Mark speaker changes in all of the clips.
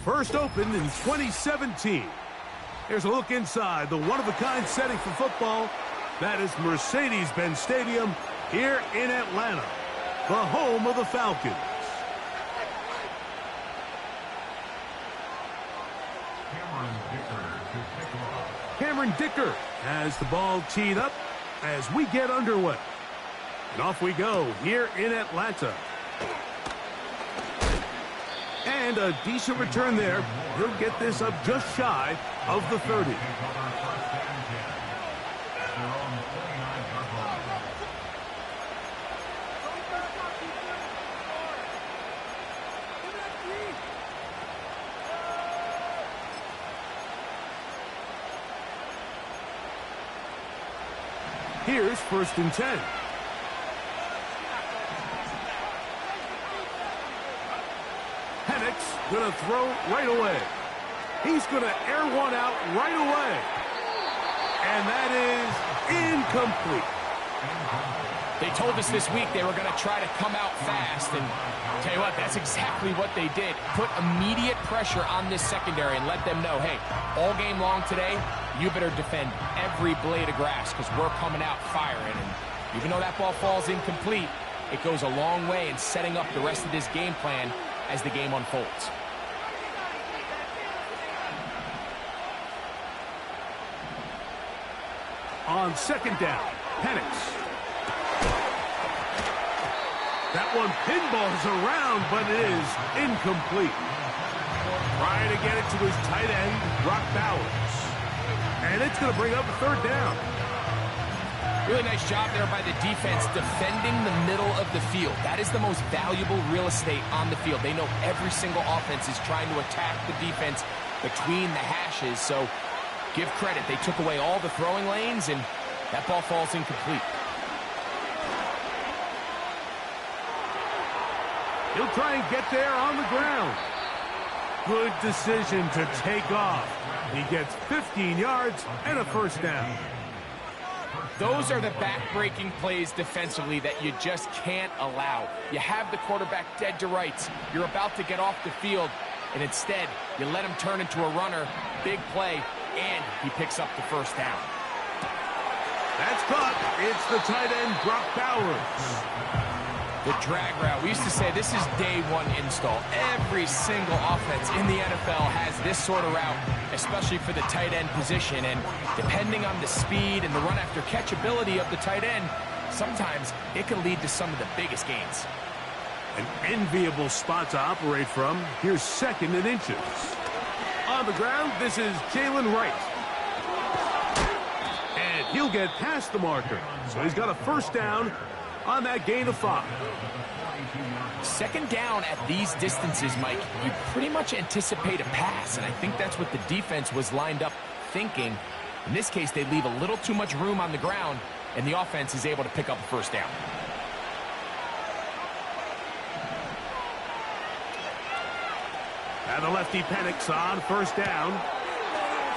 Speaker 1: First opened in 2017. Here's a look inside the one-of-a-kind setting for football. That is Mercedes-Benz Stadium here in Atlanta, the home of the Falcons. Cameron Dicker has the ball teed up as we get underway. And off we go here in Atlanta. And a decent return there. He'll get this up just shy of the 30. Here's 1st and 10. Penix going to throw right away. He's going to air one out right away. And that is incomplete.
Speaker 2: They told us this week they were going to try to come out fast. And I'll tell you what, that's exactly what they did. Put immediate pressure on this secondary and let them know, hey, all game long today, you better defend every blade of grass because we're coming out firing. And even though that ball falls incomplete, it goes a long way in setting up the rest of this game plan as the game unfolds.
Speaker 1: On 2nd down, Penix. That one pinballs around, but it is incomplete. Trying to get it to his tight end, Brock Bowers. And it's going to bring up a 3rd down.
Speaker 2: Really nice job there by the defense defending the middle of the field. That is the most valuable real estate on the field. They know every single offense is trying to attack the defense between the hashes. So give credit. They took away all the throwing lanes, and that ball falls incomplete.
Speaker 1: He'll try and get there on the ground. Good decision to take off. He gets 15 yards and a 1st down.
Speaker 2: Those are the back-breaking plays defensively that you just can't allow. You have the quarterback dead to rights. You're about to get off the field, and instead, you let him turn into a runner. Big play, and he picks up the 1st down.
Speaker 1: That's caught. It's the tight end, Brock Bowers.
Speaker 2: The drag route. We used to say this is day one install. Every single offense in the NFL has this sort of route, especially for the tight end position. And depending on the speed and the run after catch ability of the tight end, sometimes it can lead to some of the biggest gains.
Speaker 1: An enviable spot to operate from. Here's 2nd and inches. On the ground, this is Jalen Wright. And he'll get past the marker. So he's got a 1st down on that gain of 5.
Speaker 2: 2nd down at these distances, Mike, you pretty much anticipate a pass, and I think that's what the defense was lined up thinking. In this case, they leave a little too much room on the ground, and the offense is able to pick up a 1st down.
Speaker 1: And the lefty Penix on 1st down.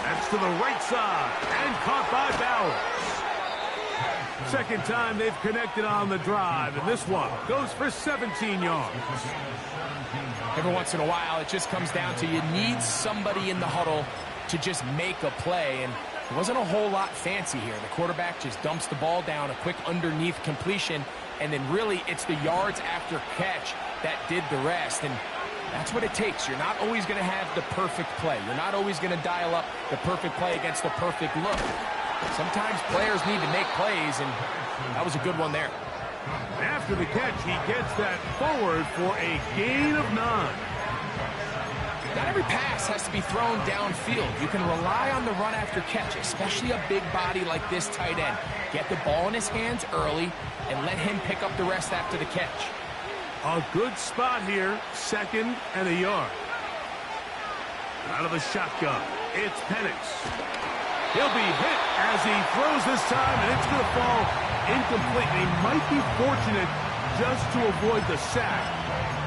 Speaker 1: That's to the right side, and caught by Bowers. 2nd time they've connected on the drive, and this one goes for 17 yards.
Speaker 2: Every once in a while, it just comes down to you need somebody in the huddle to just make a play, and it wasn't a whole lot fancy here. The quarterback just dumps the ball down, a quick underneath completion, and then really it's the yards after catch that did the rest, and that's what it takes. You're not always going to have the perfect play. You're not always going to dial up the perfect play against the perfect look. Sometimes players need to make plays, and that was a good one there.
Speaker 1: After the catch, he gets that forward for a gain of 9.
Speaker 2: Not every pass has to be thrown downfield. You can rely on the run after catch, especially a big body like this tight end. Get the ball in his hands early and let him pick up the rest after the catch.
Speaker 1: A good spot here, 2nd and a yard. Out of the shotgun, it's Penix. He'll be hit as he throws this time, and it's going to fall incomplete. He might be fortunate just to avoid the sack,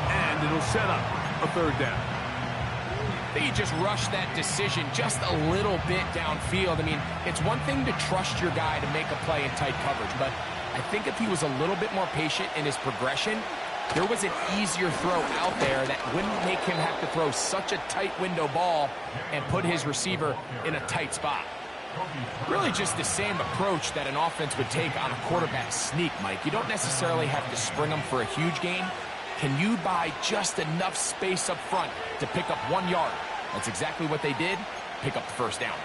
Speaker 1: and it'll set up a 3rd down.
Speaker 2: I think he just rushed that decision just a little bit downfield. I mean, it's one thing to trust your guy to make a play in tight coverage, but I think if he was a little bit more patient in his progression, There was an easier throw out there that wouldn't make him have to throw such a tight window ball and put his receiver in a tight spot. Really just the same approach that an offense would take on a quarterback sneak, Mike. You don't necessarily have to spring them for a huge gain. Can you buy just enough space up front to pick up 1 yard? That's exactly what they did. Pick up the first down.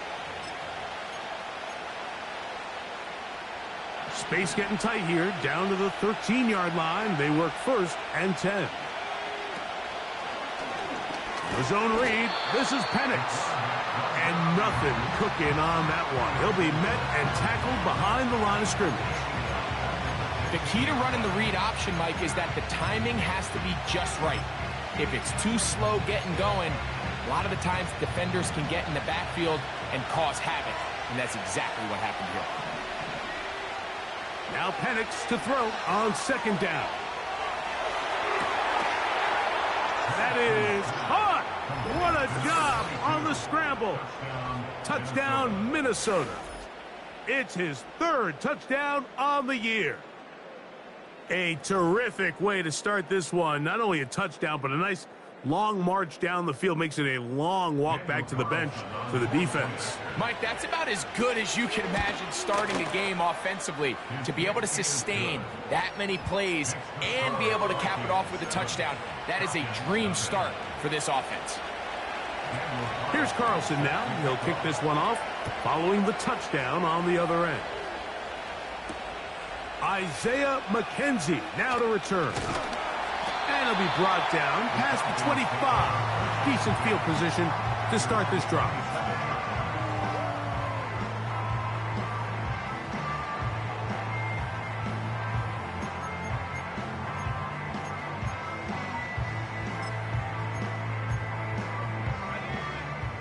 Speaker 1: Space getting tight here, down to the 13-yard line. They work 1st and 10. The zone read. This is Penix. And nothing cooking on that one. He'll be met and tackled behind the line of scrimmage.
Speaker 2: The key to running the read option, Mike, is that the timing has to be just right. If it's too slow getting going, a lot of the times defenders can get in the backfield and cause havoc. And that's exactly what happened here.
Speaker 1: Now Penix to throw on 2nd down. That is caught. What a job on the scramble. Touchdown, Minnesota. It's his 3rd touchdown on the year. A terrific way to start this one. Not only a touchdown, but a nice long march down the field. Makes it a long walk back to the bench for the defense.
Speaker 2: Mike, that's about as good as you can imagine starting a game offensively. To be able to sustain that many plays and be able to cap it off with a touchdown, that is a dream start for this offense.
Speaker 1: Here's Carlson now. He'll kick this one off following the touchdown on the other end. Isaiah McKenzie now to return. And he'll be brought down past the 25. Decent field position to start this drive.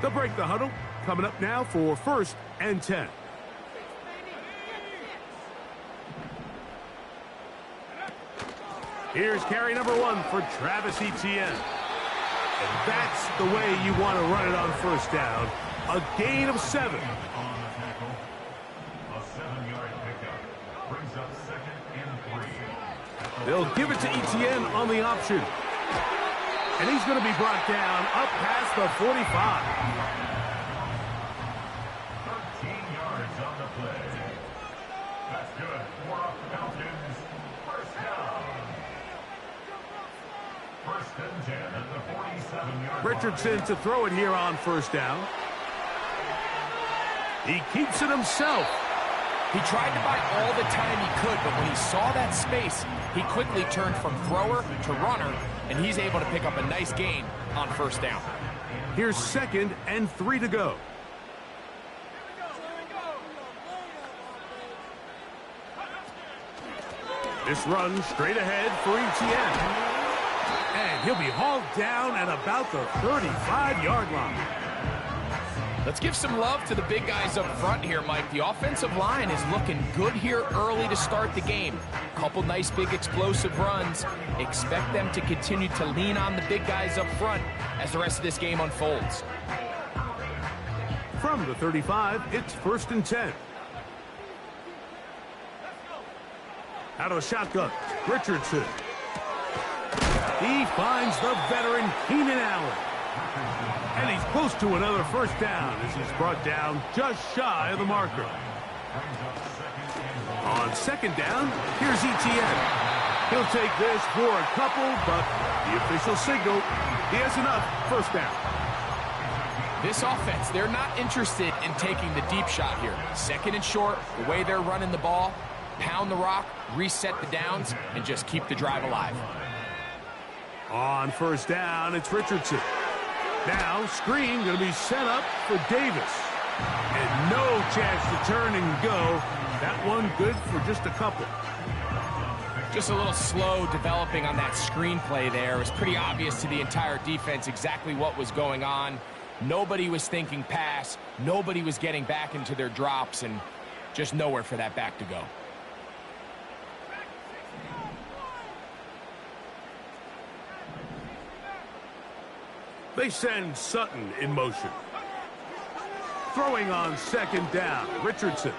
Speaker 1: They'll break the huddle. Coming up now for 1st and 10. Here's carry number 1 for Travis Etienne. And that's the way you want to run it on 1st down. A gain of 7.
Speaker 3: A 7-yard pickup brings up 2nd and 3.
Speaker 1: They'll give it to Etienne on the option. And he's going to be brought down up past the 45.
Speaker 3: 13 yards on the play. That's good for a Falcons 1st down. 1st and 10 at the 47-yard line.
Speaker 1: Richardson to throw it here on 1st down. He keeps it himself.
Speaker 2: He tried to buy all the time he could, but when he saw that space, he quickly turned from thrower to runner, and he's able to pick up a nice gain on 1st down.
Speaker 1: Here's 2nd and 3 to go. This run straight ahead for Etienne. And he'll be hauled down at about the 35-yard line.
Speaker 2: Let's give some love to the big guys up front here, Mike. The offensive line is looking good here early to start the game. Couple nice big explosive runs. Expect them to continue to lean on the big guys up front as the rest of this game unfolds.
Speaker 1: From the 35, it's 1st and 10. Out of the shotgun, Richardson. He finds the veteran Keenan Allen. And he's close to another 1st down as he's brought down just shy of the marker. On 2nd down, here's Etienne. He'll take this for a couple, but the official signal, he has enough. 1st down.
Speaker 2: This offense, they're not interested in taking the deep shot here. 2nd and short, the way they're running the ball, pound the rock, reset the downs, and just keep the drive alive.
Speaker 1: On 1st down, it's Richardson. Now, screen going to be set up for Davis. And no chance to turn and go. That one good for just a couple.
Speaker 2: Just a little slow developing on that screenplay there. It was pretty obvious to the entire defense exactly what was going on. Nobody was thinking pass. Nobody was getting back into their drops, and just nowhere for that back to go.
Speaker 1: They send Sutton in motion. Throwing on 2nd down, Richardson.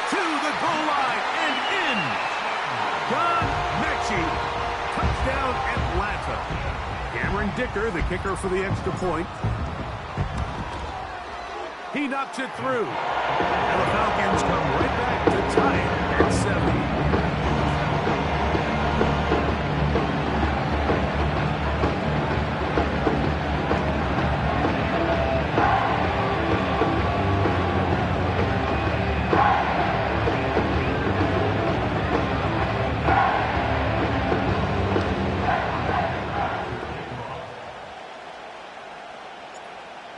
Speaker 1: To the goal line and in. John Touchdown, Atlanta. Cameron Dicker, the kicker for the extra point. He knocks it through. And the Falcons come right back to tie it at 7.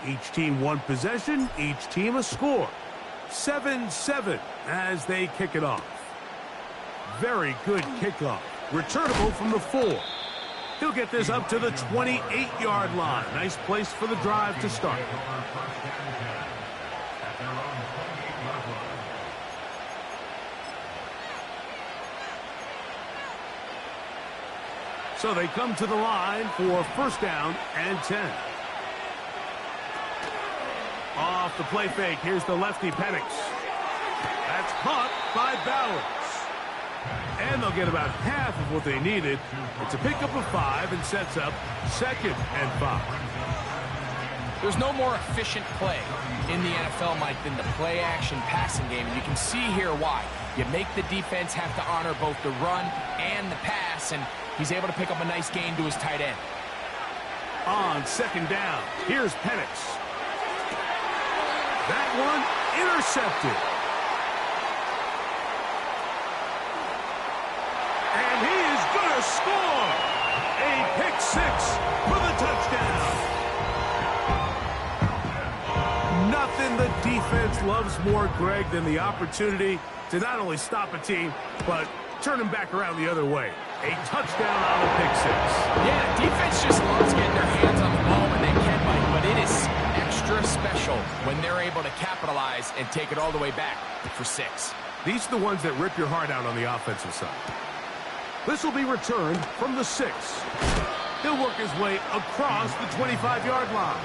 Speaker 1: Each team one possession, each team a score. 7-7 as they kick it off. Very good kickoff. Returnable from the 4. He'll get this up to the 28-yard line. Nice place for the drive to start. So they come to the line for first down and 10. Off the play fake. Here's the lefty, Penix. That's caught by Bowers. And they'll get about half of what they needed. It's a pickup of 5 and sets up 2nd and 5.
Speaker 2: There's no more efficient play in the NFL, Mike, than the play-action passing game. And you can see here why. You make the defense have to honor both the run and the pass, and he's able to pick up a nice gain to his tight end.
Speaker 1: On 2nd down, here's Penix. That one intercepted. And he is going to score. A pick 6 for the touchdown. Nothing the defense loves more, Greg, than the opportunity to not only stop a team, but turn them back around the other way. A touchdown on the pick 6.
Speaker 2: Yeah, defense just loves getting their hands on the ball when they can, Mike, but it is extra special when they're able to capitalize and take it all the way back for 6.
Speaker 1: These are the ones that rip your heart out on the offensive side. This will be returned from the 6. He'll work his way across the 25-yard line.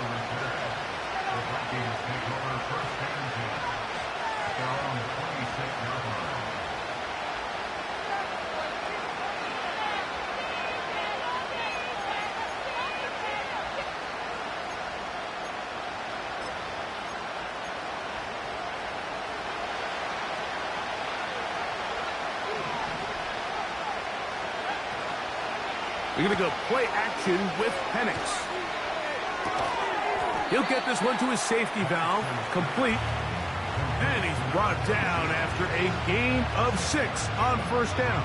Speaker 1: We're going to go play action with Penix. He'll get this one to his safety valve, complete. And he's brought down after a gain of 6 on first down.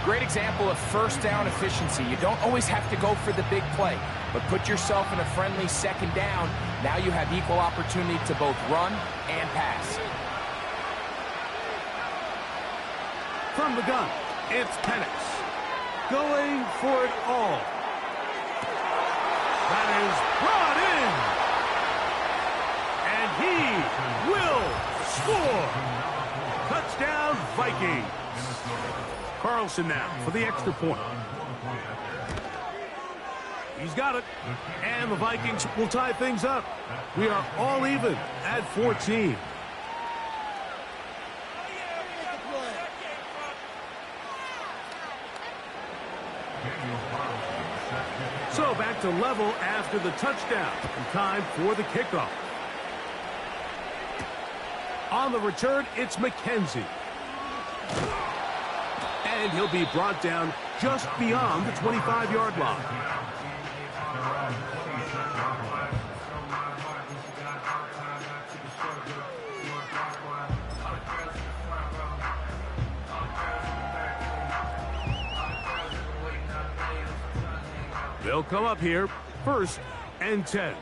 Speaker 2: Great example of first down efficiency. You don't always have to go for the big play, but put yourself in a friendly 2nd down. Now you have equal opportunity to both run and pass.
Speaker 1: From the gun, it's Penix. Going for it all. That is brought in. And he will score. Touchdown, Vikings. Carlson now for the extra point. He's got it. And the Vikings will tie things up. We are all even at 14. So back to level after the touchdown. And time for the kickoff. On the return, it's McKenzie. And he'll be brought down just beyond the 25-yard line. They'll come up here, 1st and 10.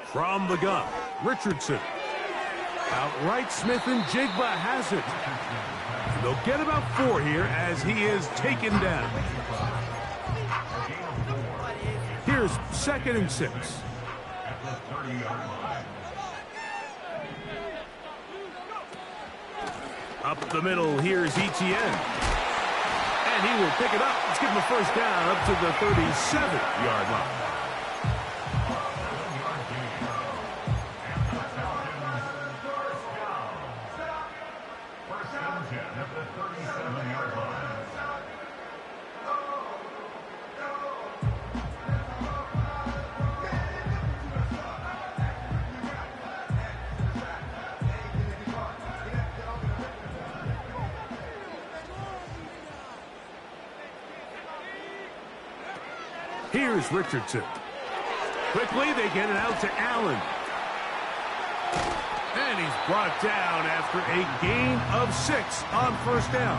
Speaker 1: From the gun, Richardson. Outright, Smith and Jigba has it. And they'll get about 4 here as he is taken down. Here's 2nd and 6. Up the middle, here's Etienne. And he will pick it up. Let's give him a first down up to the 37-yard line.
Speaker 3: 37-yard line.
Speaker 1: Here's Richardson. Quickly, they get it out to Allen. And he's brought down after a gain of 6 on first down.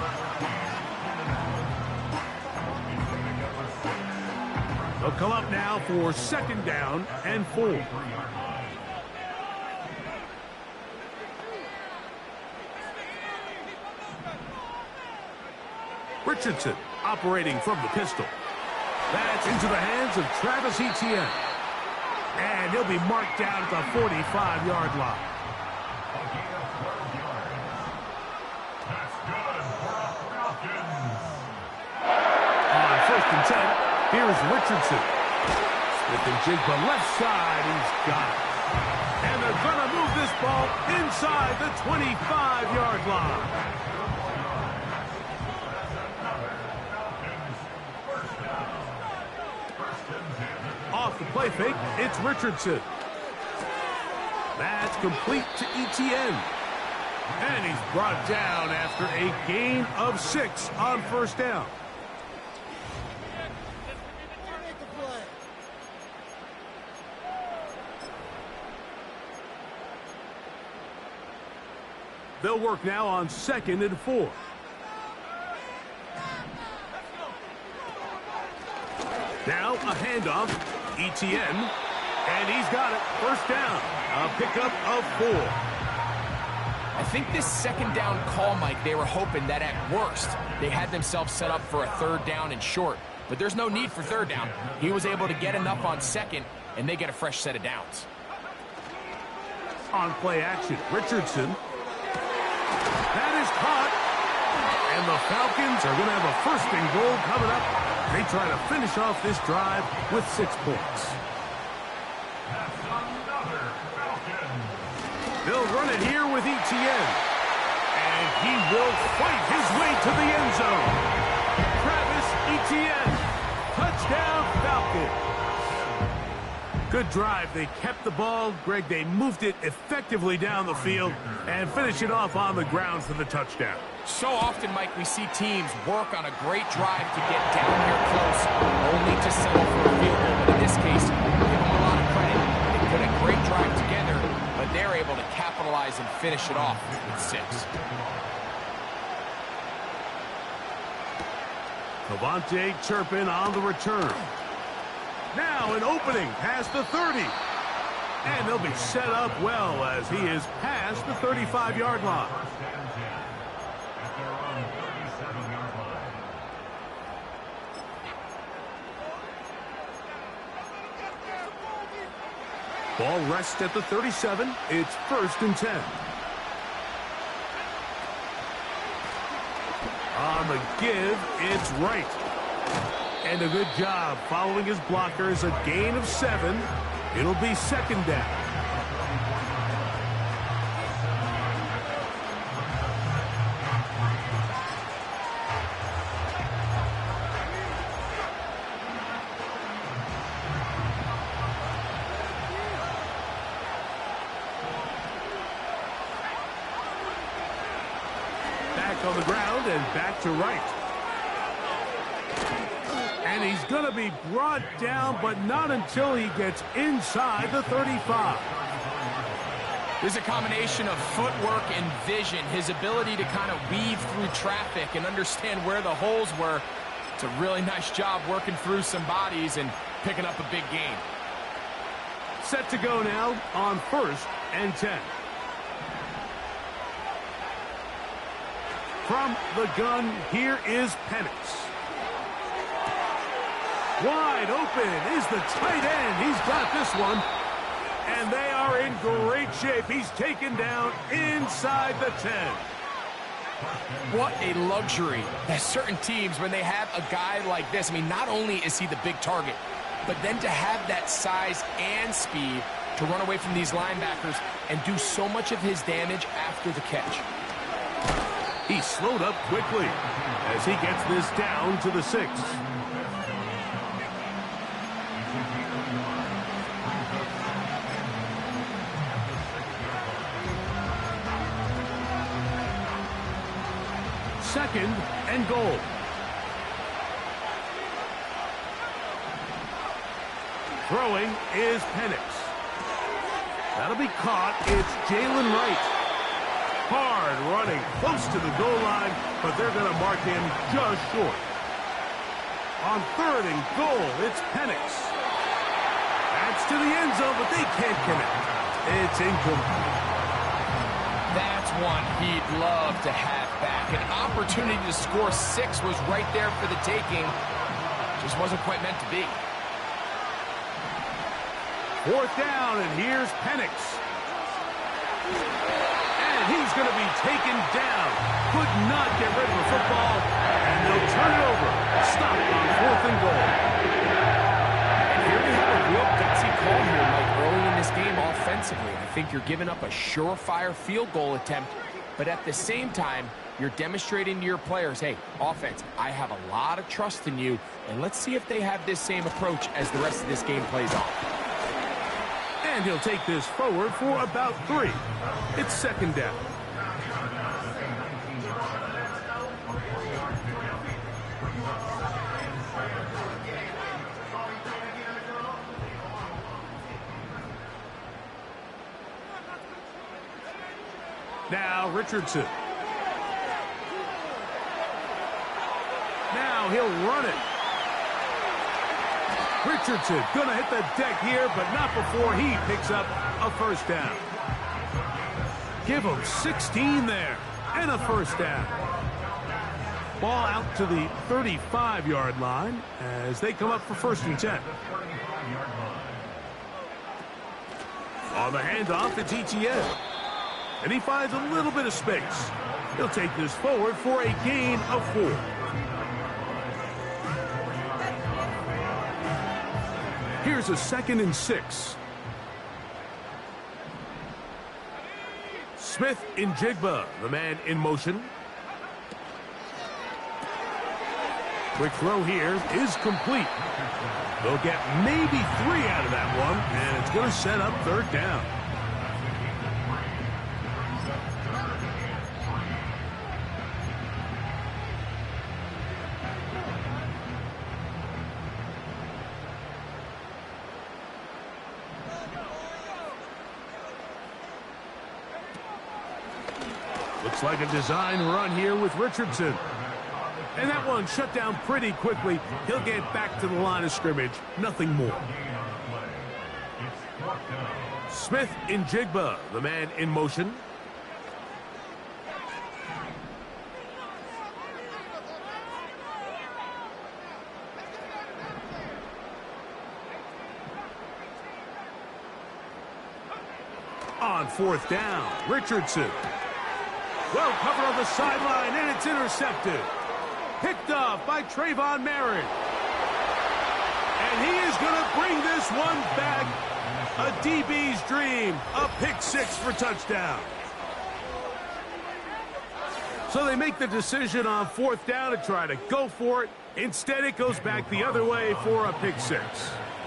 Speaker 1: They'll come up now for second down and 4. Richardson operating from the pistol. That's into the hands of Travis Etienne. And he'll be marked down at the 45-yard line.
Speaker 3: A gain of 12 yards. That's good for the Falcons.
Speaker 1: On first and 10, here's Richardson. Smith and Jigba left side, he's got it. And they're going to move this ball inside the 25-yard line. Off the play fake, it's Richardson. That's complete to Etienne. And he's brought down after a gain of 6 on first down. They'll work now on second and 4. Now a handoff, Etienne, and he's got it. First down, a pickup of 4.
Speaker 2: I think this second down call, Mike, they were hoping that at worst they had themselves set up for a third down and short. But there's no need for third down. He was able to get enough on second, and they get a fresh set of downs.
Speaker 1: On play action, Richardson. That is caught. And the Falcons are going to have a first and goal coming up. They try to finish off this drive with 6 points.
Speaker 3: That's another Falcon.
Speaker 1: They'll run it here with Etienne. And he will fight his way to the end zone. Travis Etienne. Touchdown, Falcons. Good drive. They kept the ball. Greg, they moved it effectively down the field and finish it off on the ground for the touchdown.
Speaker 2: So often, Mike, we see teams work on a great drive to get down here close, only to settle for a field goal. But in this case, give them a lot of credit. They put a great drive together, but they're able to capitalize and finish it off with 6.
Speaker 1: Cavante Turpin on the return. Now an opening past the 30. And they'll be set up well as he is past the 35-yard line.
Speaker 3: First and 10 at their own 37-yard line.
Speaker 1: Ball rests at the 37. It's first and 10. On the give, it's right. And a good job following his blockers. A gain of 7. It'll be second down. Back on the ground and back to right. And he's going to be brought down, but not until he gets inside the 35.
Speaker 2: There's a combination of footwork and vision, his ability to kind of weave through traffic and understand where the holes were. It's a really nice job working through some bodies and picking up a big gain.
Speaker 1: Set to go now on first and 10. From the gun, here is Penix. Wide open is the tight end. He's got this one. And they are in great shape. He's taken down inside the 10.
Speaker 2: What a luxury that certain teams, when they have a guy like this, I mean, not only is he the big target, but then to have that size and speed to run away from these linebackers and do so much of his damage after the catch.
Speaker 1: He He's slowed up quickly as he gets this down to the 6. Second and goal. Throwing is Penix. That'll be caught. It's Jalen Wright. Hard running close to the goal line, but they're going to mark him just short. On third and goal, it's Penix. That's to the end zone, but they can't connect. It's incomplete.
Speaker 2: That's one he'd love to have back. An opportunity to score 6 was right there for the taking. Just wasn't quite meant to be.
Speaker 1: Fourth down, and here's Penix. And he's going to be taken down. Could not get rid of the football, and they'll turn it over. Stop on 4th and goal.
Speaker 2: And here we have a real gutsy call here, Mike, early in this game offensively. I think you're giving up a surefire field goal attempt, but at the same time, you're demonstrating to your players, hey, offense, I have a lot of trust in you, and let's see if they have this same approach as the rest of this game plays on.
Speaker 1: And he'll take this forward for about 3. It's second down. Now Richardson. Now he'll run it. Richardson gonna hit the deck here, but not before he picks up a first down. Give him 16 there, and a first down. Ball out to the 35-yard line as they come up for 1st and 10. On the handoff, it's ETN. And he finds a little bit of space. He'll take this forward for a gain of 4. Here's a 2nd and 6. Smith-Njigba, the man in motion. Quick throw here is complete. They'll get maybe 3 out of that one, and it's going to set up 3rd down. Looks like a design run here with Richardson. And that one shut down pretty quickly. He'll get back to the line of scrimmage. Nothing more. Smith-Njigba, the man in motion. On 4th down, Richardson. Well covered on the sideline, and it's intercepted. Picked off by Trayvon Merritt. And he is going to bring this one back. A DB's dream. A pick 6 for touchdown. So they make the decision on 4th down to try to go for it. Instead, it goes back the other way for a pick 6.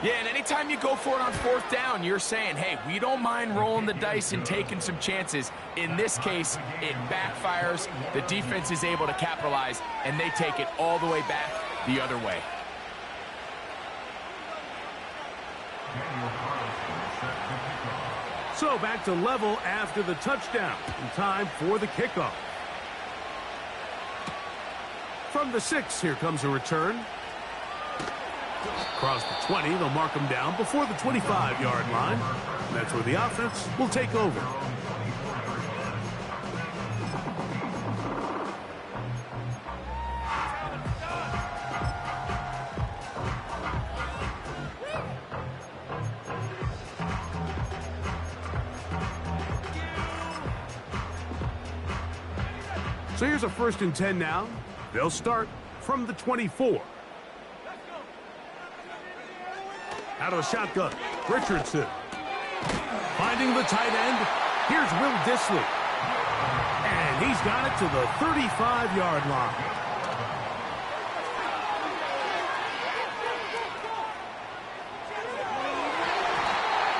Speaker 2: Yeah, and anytime you go for it on 4th down, you're saying, hey, we don't mind rolling the dice and taking some chances. In this case, it backfires. The defense is able to capitalize, and they take it all the way back the other way.
Speaker 1: So back to level after the touchdown. In time for the kickoff. From the 6, here comes a return. Across the 20, they'll mark him down before the 25-yard line. And that's where the offense will take over. So here's a 1st and 10 now. They'll start from the 24. Out of the shotgun, Richardson. Finding the tight end, here's Will Dissly. And And he's got it to the 35-yard line.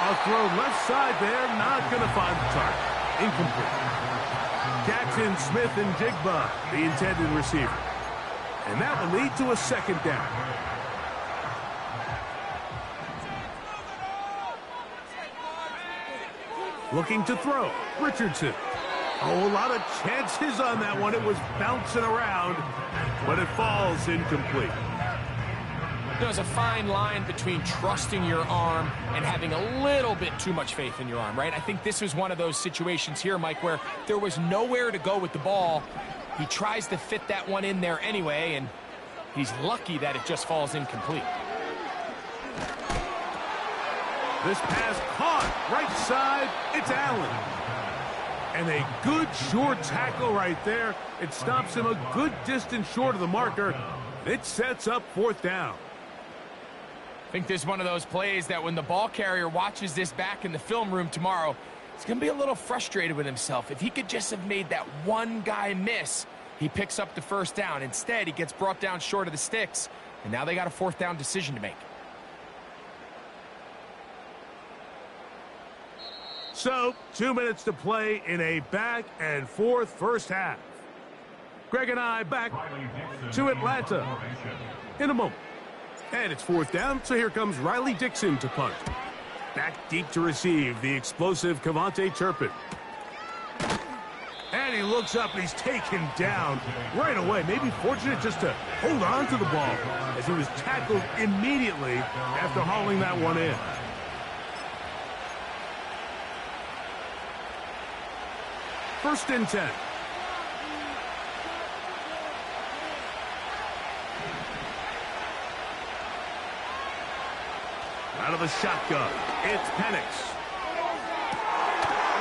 Speaker 1: A throw left side there, not going to find the target. Incomplete. Jackson, Smith, and Jigba, the intended receiver. And that will lead to a second down. Looking to throw. Richardson. Oh, a lot of chances on that one. It was bouncing around, but it falls incomplete.
Speaker 2: There's a fine line between trusting your arm and having a little bit too much faith in your arm, right? I think this was one of those situations here, Mike, where there was nowhere to go with the ball. He tries to fit that one in there anyway, and he's lucky that it just falls incomplete.
Speaker 1: This pass caught right side. It's Allen. And a good short tackle right there. It stops him a good distance short of the marker. It sets up fourth down.
Speaker 2: I think this is one of those plays that when the ball carrier watches this back in the film room tomorrow, he's going to be a little frustrated with himself. If he could just have made that one guy miss, he picks up the first down. Instead, he gets brought down short of the sticks, and now they got a fourth down decision to make.
Speaker 1: So, 2 minutes to play in a back-and-forth first half. Greg and I back to Atlanta in a moment. And it's fourth down, so here comes Riley Dixon to punt. Back deep to receive, the explosive Kevontae Turpin. And he looks up, and he's taken down right away. Maybe fortunate just to hold on to the ball as he was tackled immediately after hauling that one in. First and 10. Out of the shotgun, it's Penix.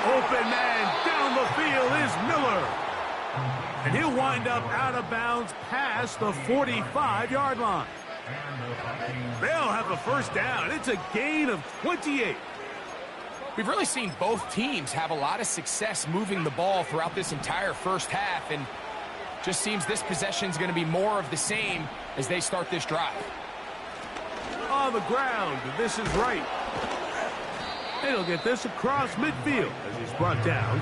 Speaker 1: Open man down the field is Miller. And he'll wind up out of bounds past the 45-yard line. They'll have a first down. It's a gain of 28.
Speaker 2: We've really seen both teams have a lot of success moving the ball throughout this entire first half, and just seems this possession is going to be more of the same as they start this drive.
Speaker 1: On the ground, this is right. And he'll get this across midfield as he's brought down,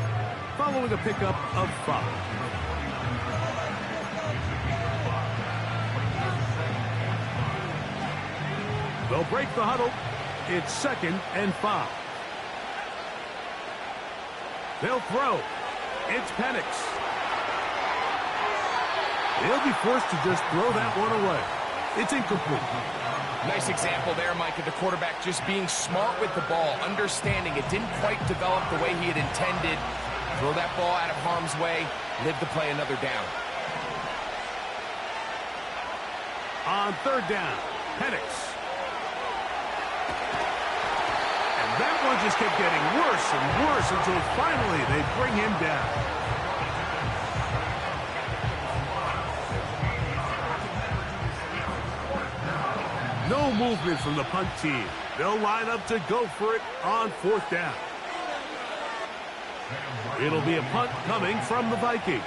Speaker 1: following a pickup of 5. They'll break the huddle. It's 2nd and 5. They'll throw. It's Penix. He'll be forced to just throw that one away. It's incomplete.
Speaker 2: Nice example there, Mike, of the quarterback just being smart with the ball, understanding it didn't quite develop the way he had intended. Throw that ball out of harm's way, live to play another down.
Speaker 1: On third down, Penix. That one just kept getting worse and worse until finally they bring him down. No movement from the punt team. They'll line up to go for it on fourth down. It'll be a punt coming from the Vikings.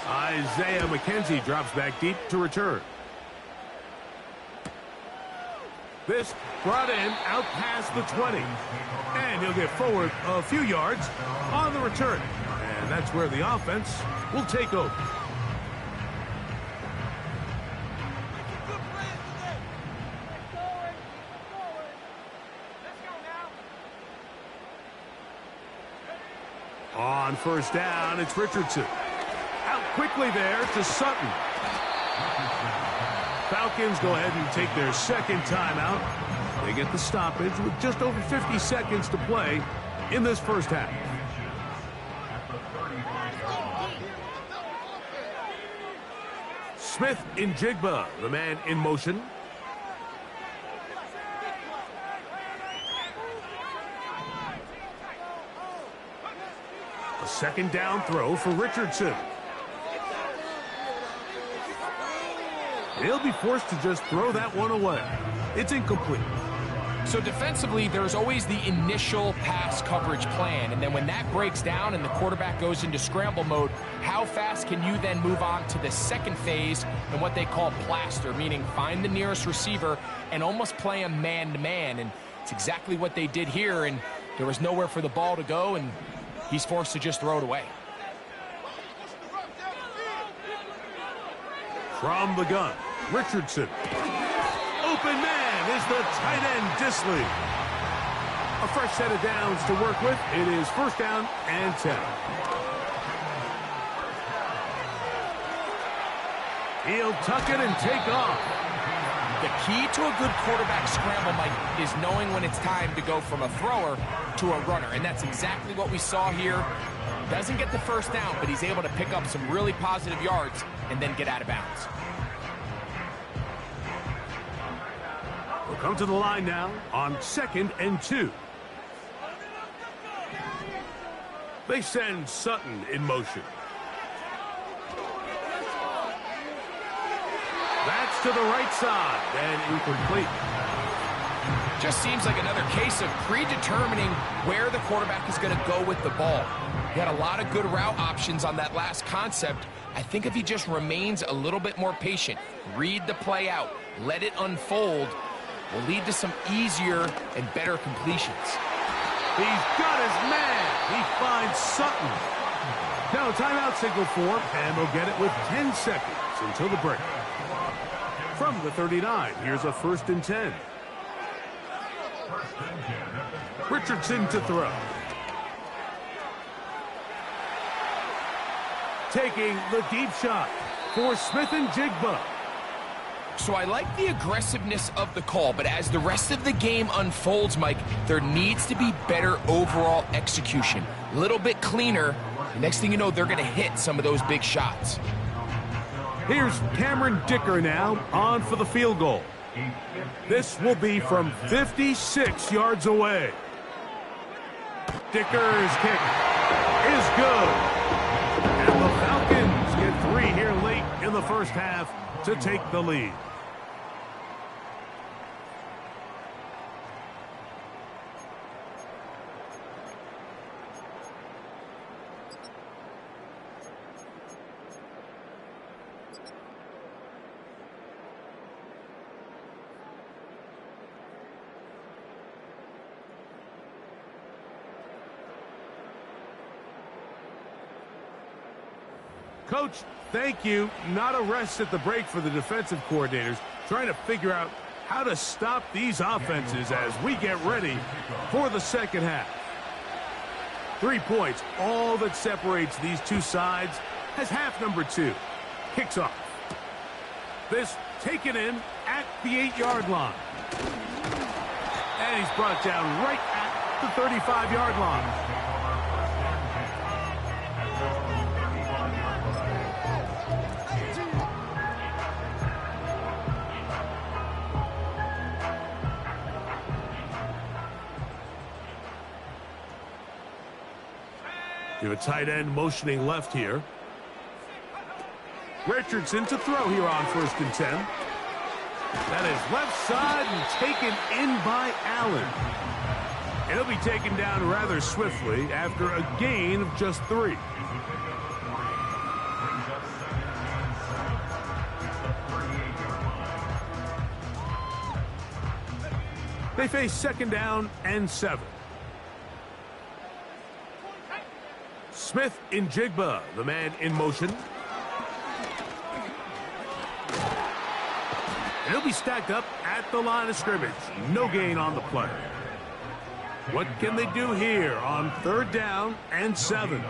Speaker 1: Isaiah McKenzie drops back deep to return. This brought in out past the 20. And he'll get forward a few yards on the return. And that's where the offense will take over. On first down, it's Richardson. Out quickly there to Sutton. Falcons go ahead and take their second timeout. They get the stoppage with just over 50 seconds to play in this first half. Smith in Jigba, the man in motion. A second down throw for Richardson. He'll be forced to just throw that one away. It's incomplete.
Speaker 2: So defensively, there's always the initial pass coverage plan, and then when that breaks down and the quarterback goes into scramble mode, how fast can you then move on to the second phase and what they call plaster, meaning find the nearest receiver and almost play him man-to-man, and it's exactly what they did here, and there was nowhere for the ball to go, and he's forced to just throw it away.
Speaker 1: From the gun, Richardson. Open man is the tight end, Dissly. A fresh set of downs to work with. It is first down and 10. He'll tuck it and take off.
Speaker 2: The key to a good quarterback scramble, Mike, is knowing when it's time to go from a thrower to a runner, and that's exactly what we saw here. Doesn't get the first down, but he's able to pick up some really positive yards and then get out of bounds.
Speaker 1: We'll come to the line now on 2nd and 2. They send Sutton in motion. That's to the right side and incomplete.
Speaker 2: Just seems like another case of predetermining where the quarterback is going to go with the ball. He had a lot of good route options on that last concept. I think if he just remains a little bit more patient, read the play out, let it unfold, will lead to some easier and better completions.
Speaker 1: He's got his man. He finds Sutton. Now timeout signal for, and they'll get it with 10 seconds until the break. From the 39, here's a 1st and 10. Richardson to throw. Taking the deep shot for Smith-Njigba.
Speaker 2: So I like the aggressiveness of the call, but as the rest of the game unfolds, Mike, there needs to be better overall execution. A little bit cleaner. The next thing you know, they're going to hit some of those big shots.
Speaker 1: Here's Cameron Dicker now on for the field goal. This will be from 56 yards away. Dicker's kick is good. And the Falcons get 3 here late in the first half to take the lead. Coach, thank you. Not a rest at the break for the defensive coordinators, trying to figure out how to stop these offenses as we get ready for the second half. 3 points, all that separates these two sides, as half number 2 kicks off. This taken in at the 8-yard line. And he's brought down right at the 35-yard line. You have a tight end motioning left here. Richardson to throw here on 1st and 10. That is left side and taken in by Allen. It'll be taken down rather swiftly after a gain of just 3. They face 2nd down and 7. Smith-Njigba, the man in motion. And he'll be stacked up at the line of scrimmage. No gain on the play. What can they do here on 3rd down and 7?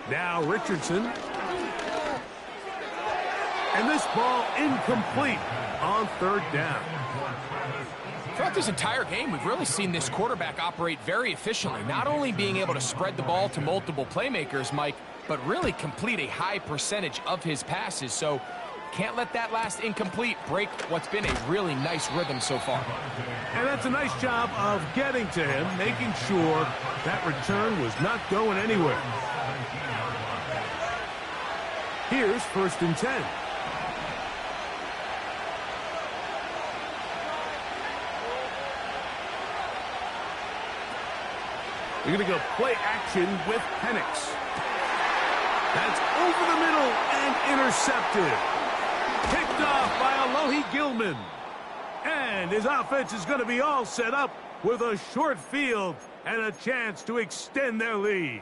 Speaker 1: Now Richardson. And this ball incomplete on 3rd down.
Speaker 2: Throughout this entire game, we've really seen this quarterback operate very efficiently, not only being able to spread the ball to multiple playmakers, Mike, but really complete a high percentage of his passes. So can't let that last incomplete break what's been a really nice rhythm so far.
Speaker 1: And that's a nice job of getting to him, making sure that return was not going anywhere. Here's 1st and 10. They're going to go play action with Penix. That's over the middle and intercepted. Picked off by Alohi Gilman. And his offense is going to be all set up with a short field and a chance to extend their lead.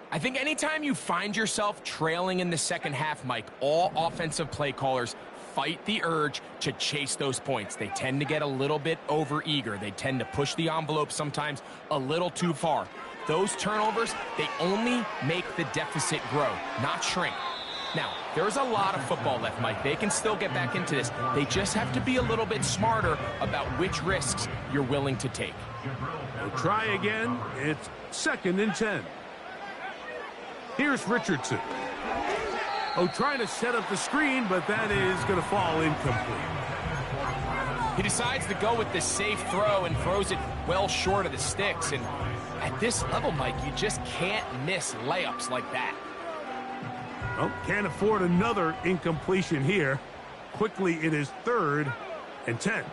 Speaker 2: I think anytime you find yourself trailing in the second half, Mike, all offensive play callers fight the urge to chase those points. They tend to get a little bit overeager. They tend to push the envelope sometimes a little too far. Those turnovers, they only make the deficit grow, not shrink. Now, there's a lot of football left, Mike. They can still get back into this. They just have to be a little bit smarter about which risks you're willing to take.
Speaker 1: We'll try again. It's 2nd and 10. Here's Richardson. Trying to set up the screen, but that is going to fall incomplete.
Speaker 2: He decides to go with the safe throw and throws it well short of the sticks. And at this level, Mike, you just can't miss layups like that.
Speaker 1: Well, can't afford another incompletion here. Quickly, it is 3rd and 10.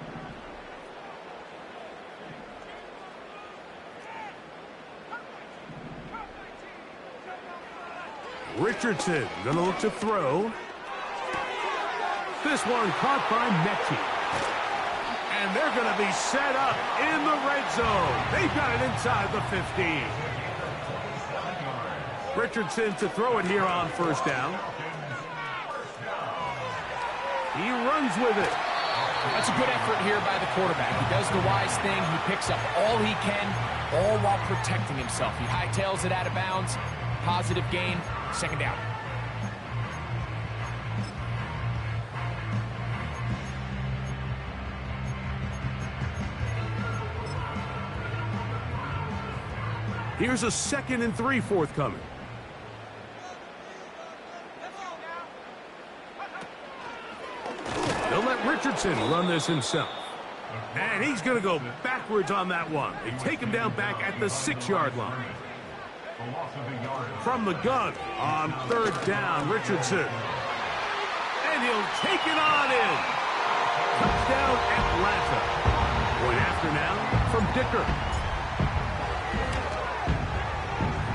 Speaker 1: Richardson gonna look to throw. This one caught by Mechie. And they're gonna be set up in the red zone. They've got it inside the 15. Richardson to throw it here on 1st down. He runs with it.
Speaker 2: That's a good effort here by the quarterback. He does the wise thing. He picks up all he can, all while protecting himself. He hightails it out of bounds. Positive gain. 2nd down.
Speaker 1: Here's a 2nd and 3 forthcoming. They'll let Richardson run this himself. And he's going to go backwards on that one. They take him down back at the 6-yard line. From the gun on 3rd down, Richardson. And he'll take it on in. Touchdown, Atlanta. Point after now from Dicker.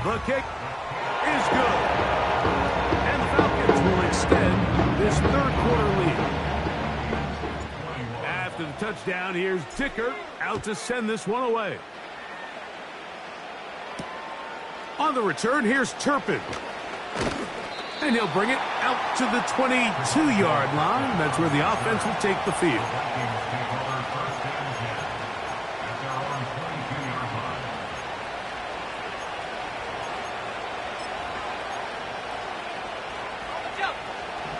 Speaker 1: The kick is good. And the Falcons will extend this 3rd quarter lead. After the touchdown, here's Dicker out to send this one away. On the return, here's Turpin. And he'll bring it out to the 22-yard line. That's where the offense will take the field.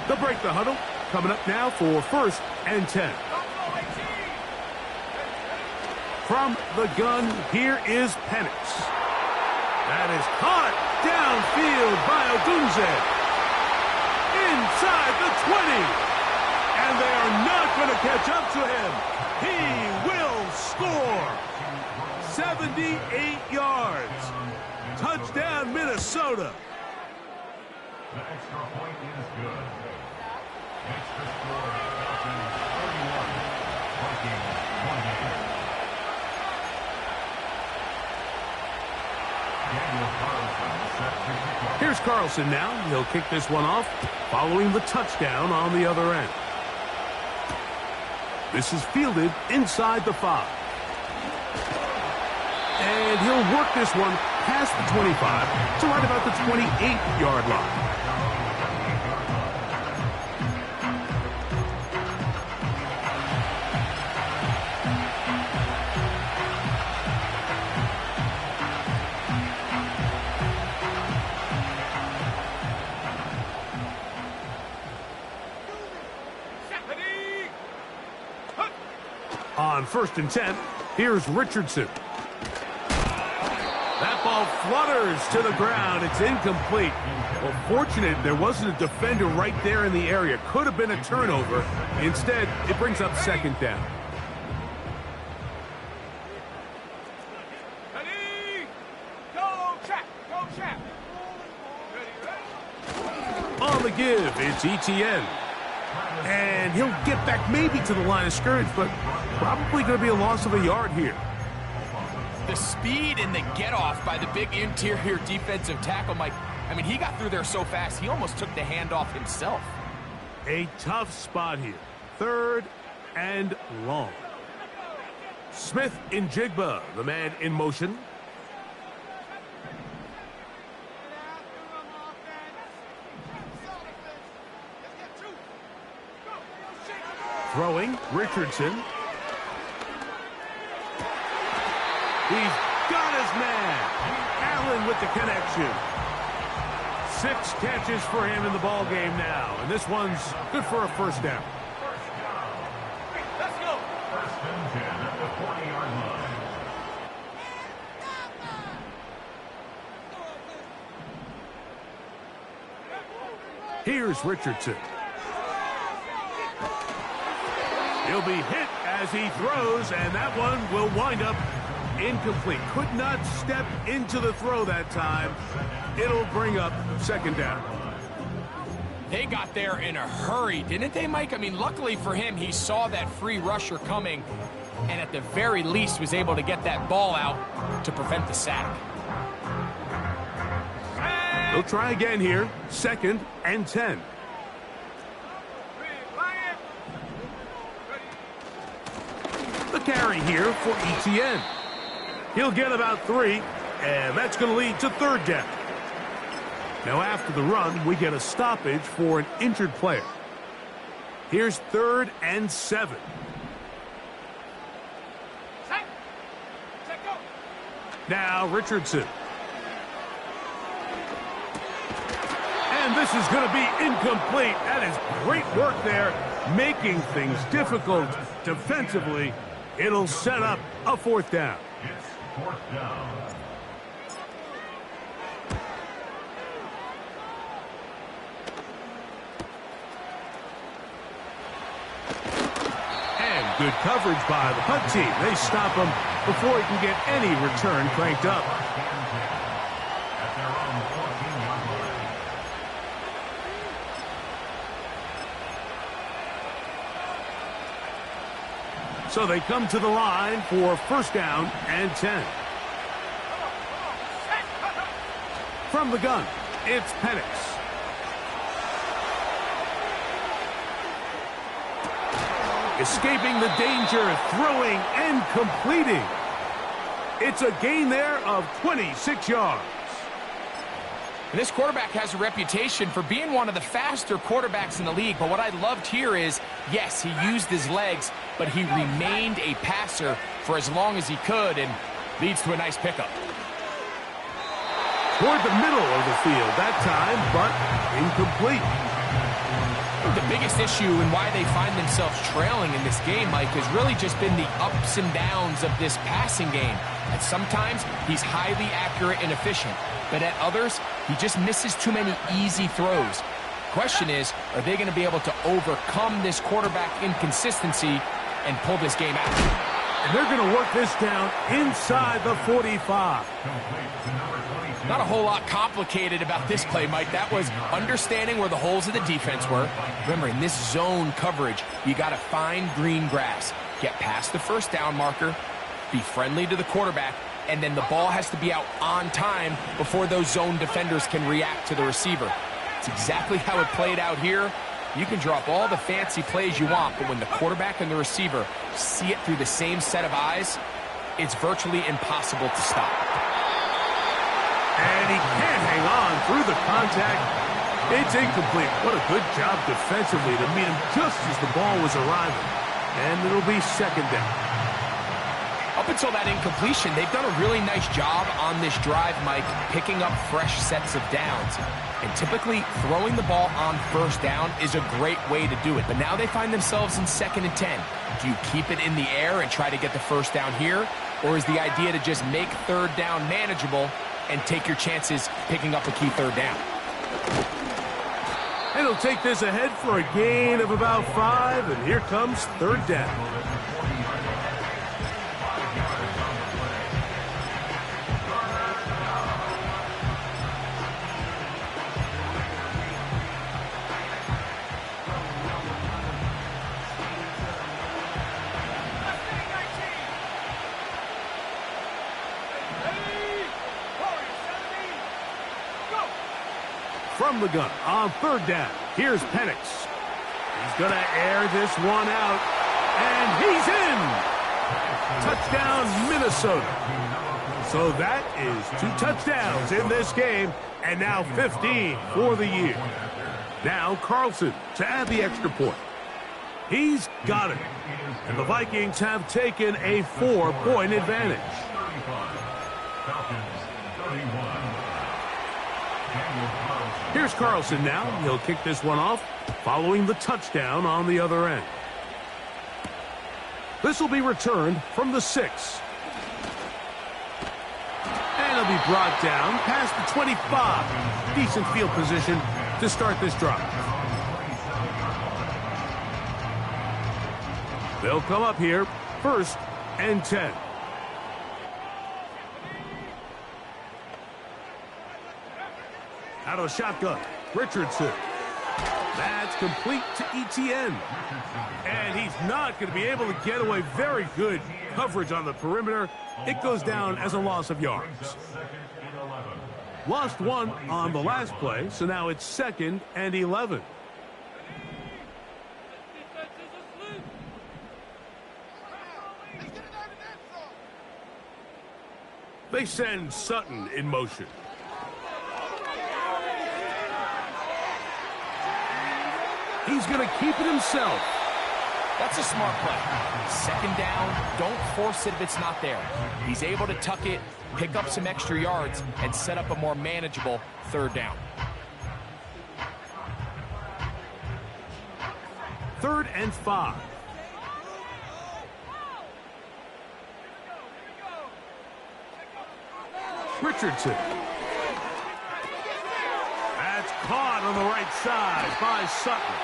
Speaker 1: They'll break the huddle. Coming up now for 1st and 10. From the gun, here is Penix. That is caught downfield by Odunze. Inside the 20. And they are not going to catch up to him. He will score. 78 yards. Touchdown, Minnesota.
Speaker 3: The extra point is good. Extra score, Falcons 31, Vikings 28.
Speaker 1: Here's Carlson now. He'll kick this one off following the touchdown on the other end. This is fielded inside the 5. And he'll work this one past the 25 to right about the 28-yard line. On 1st and 10, here's Richardson. That ball flutters to the ground. It's incomplete. Well, fortunate there wasn't a defender right there in the area. Could have been a turnover. Instead, it brings up 2nd down. On the give, it's Etienne. And he'll get back maybe to the line of scrimmage, but probably going to be a loss of a yard here.
Speaker 2: The speed and the get-off by the big interior defensive tackle, Mike. I mean, he got through there so fast, he almost took the handoff himself.
Speaker 1: A tough spot here. 3rd and long. Smith in Jigba, the man in motion. Throwing, Richardson. He's got his man. Allen with the connection. 6 catches for him in the ball game now, and this one's good for a first down.
Speaker 3: Let's go. 1st and 10 at the 40-yard line.
Speaker 1: Here's Richardson. He'll be hit as he throws, and that one will wind up incomplete. Could not step into the throw that time. It'll bring up 2nd down.
Speaker 2: They got there in a hurry, didn't they, Mike? I mean, luckily for him, he saw that free rusher coming and at the very least was able to get that ball out to prevent the sack.
Speaker 1: They'll try again here. 2nd and 10. The carry here for Etienne. He'll get about 3, and that's going to lead to 3rd down. Now after the run, we get a stoppage for an injured player. Here's 3rd and 7. Now Richardson. And this is going to be incomplete. That is great work there, making things difficult defensively. It'll set up a 4th down.
Speaker 3: It's 4th down.
Speaker 1: And good coverage by the punt team. They stop him before he can get any return cranked up.
Speaker 3: At their own 14-yard line.
Speaker 1: So they come to the line for 1st down and 10. From the gun, it's Penix. Escaping the danger, throwing and completing. It's a gain there of 26 yards.
Speaker 2: And this quarterback has a reputation for being one of the faster quarterbacks in the league. But what I loved here is, yes, he used his legs, but he remained a passer for as long as he could, and leads to a nice pickup.
Speaker 1: Toward the middle of the field that time, but incomplete.
Speaker 2: The biggest issue and why they find themselves trailing in this game, Mike, has really just been the ups and downs of this passing game. And sometimes he's highly accurate and efficient, but at others, he just misses too many easy throws. Question is, are they going to be able to overcome this quarterback inconsistency and pull this game out?
Speaker 1: And they're going to work this down inside the 45.
Speaker 2: Not a whole lot complicated about this play, Mike. That was understanding where the holes of the defense were. Remember, in this zone coverage, you got to find green grass. Get past the 1st down marker, be friendly to the quarterback, and then the ball has to be out on time before those zone defenders can react to the receiver. It's exactly how it played out here. You can drop all the fancy plays you want, but when the quarterback and the receiver see it through the same set of eyes, it's virtually impossible to stop.
Speaker 1: And he can't hang on through the contact. It's incomplete. What a good job defensively to meet him just as the ball was arriving. And it'll be 2nd down.
Speaker 2: Up until that incompletion, they've done a really nice job on this drive, Mike, picking up fresh sets of downs. And typically, throwing the ball on 1st down is a great way to do it. But now they find themselves in 2nd and 10. Do you keep it in the air and try to get the 1st down here? Or is the idea to just make 3rd down manageable and take your chances picking up a key 3rd down?
Speaker 1: And he'll take this ahead for a gain of about 5, and here comes 3rd down. From the gun on third down, here's Penix. He's going to air this one out, and he's in! Touchdown, Minnesota. So that is 2 touchdowns in this game, and now 15 for the year. Now Carlson to add the extra point. He's got it. And the Vikings have taken a 4-point advantage. Here's Carlson now. He'll kick this one off, following the touchdown on the other end. This will be returned from the 6. And it'll be brought down past the 25. Decent field position to start this drive. They'll come up here, 1st and 10. Out of the shotgun, Richardson. That's complete to Etienne. And he's not going to be able to get away. Very good coverage on the perimeter. It goes down as a loss of yards. Lost 1 on the last play, so now it's 2nd and 11. They send Sutton in motion. He's going to keep it himself.
Speaker 2: That's a smart play. 2nd down, don't force it if it's not there. He's able to tuck it, pick up some extra yards, and set up a more manageable 3rd down.
Speaker 1: 3rd and 5. Richardson. That's caught on the right side by Sutton.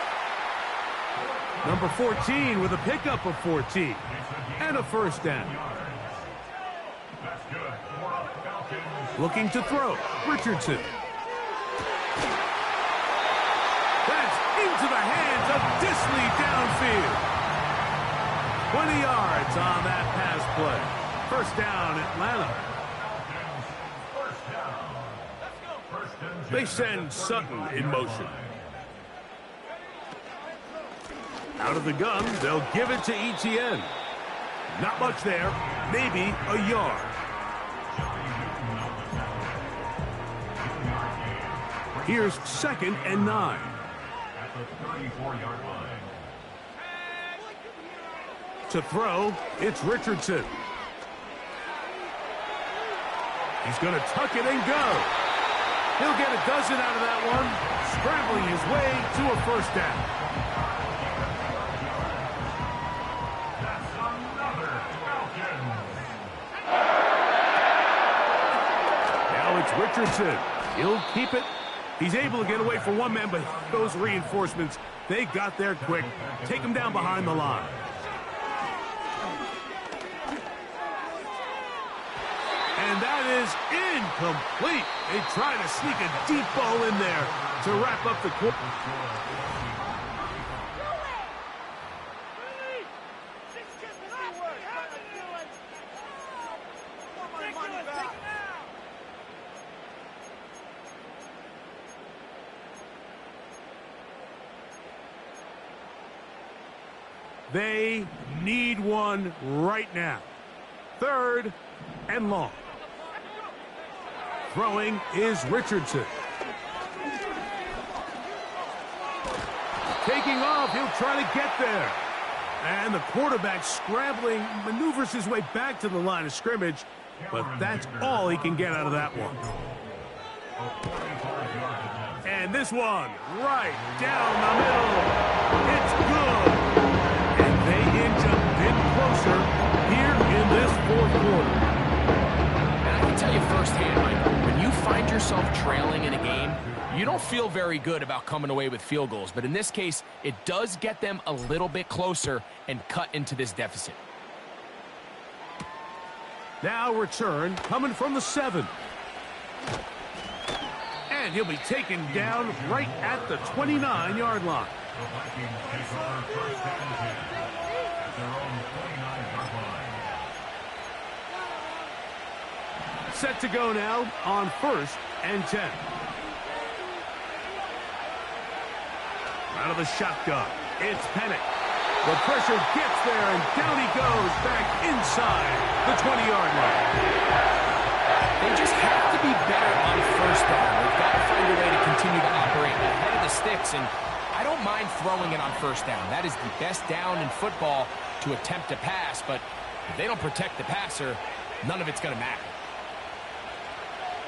Speaker 1: Number 14 with a pickup of 14 and a 1st down. Looking to throw, Richardson. That's into the hands of Disley downfield. 20 yards on that pass play. 1st down, Atlanta. They send Sutton in motion. Out of the gun, they'll give it to Etienne. Not much there, maybe a yard. Here's 2nd and 9.
Speaker 3: At the 34-yard line.
Speaker 1: To throw, it's Richardson. He's going to tuck it and go. He'll get a dozen out of that one, scrambling his way to a 1st down.
Speaker 3: That's another Falcons.
Speaker 1: Now it's Richardson. He'll keep it. He's able to get away from one man, but those reinforcements, they got there quick. Take him down behind the line. And that is incomplete. They try to sneak a deep ball in there to wrap up the quarter. They need one right now. 3rd and long. Throwing is Richardson. Taking off, he'll try to get there. And the quarterback scrambling, maneuvers his way back to the line of scrimmage, but that's all he can get out of that one. And this one, right down the middle. It's good. And they inch a bit closer here in this 4th quarter.
Speaker 2: And I can tell you firsthand, Mike, when you find yourself trailing in a game, you don't feel very good about coming away with field goals. But in this case, it does get them a little bit closer and cut into this deficit.
Speaker 1: Now return coming from the 7. And he'll be taken down right at the 29-yard line.
Speaker 3: The Vikings take over 1st and 10 at their own 29-yard line.
Speaker 1: Set to go now on 1st and 10. Out of the shotgun, it's Penix. The pressure gets there, and down he goes back inside the 20-yard line.
Speaker 2: They just have to be better on 1st down. They've got to find a way to continue to operate ahead of the sticks, and I don't mind throwing it on 1st down. That is the best down in football to attempt to pass, but if they don't protect the passer, none of it's going to matter.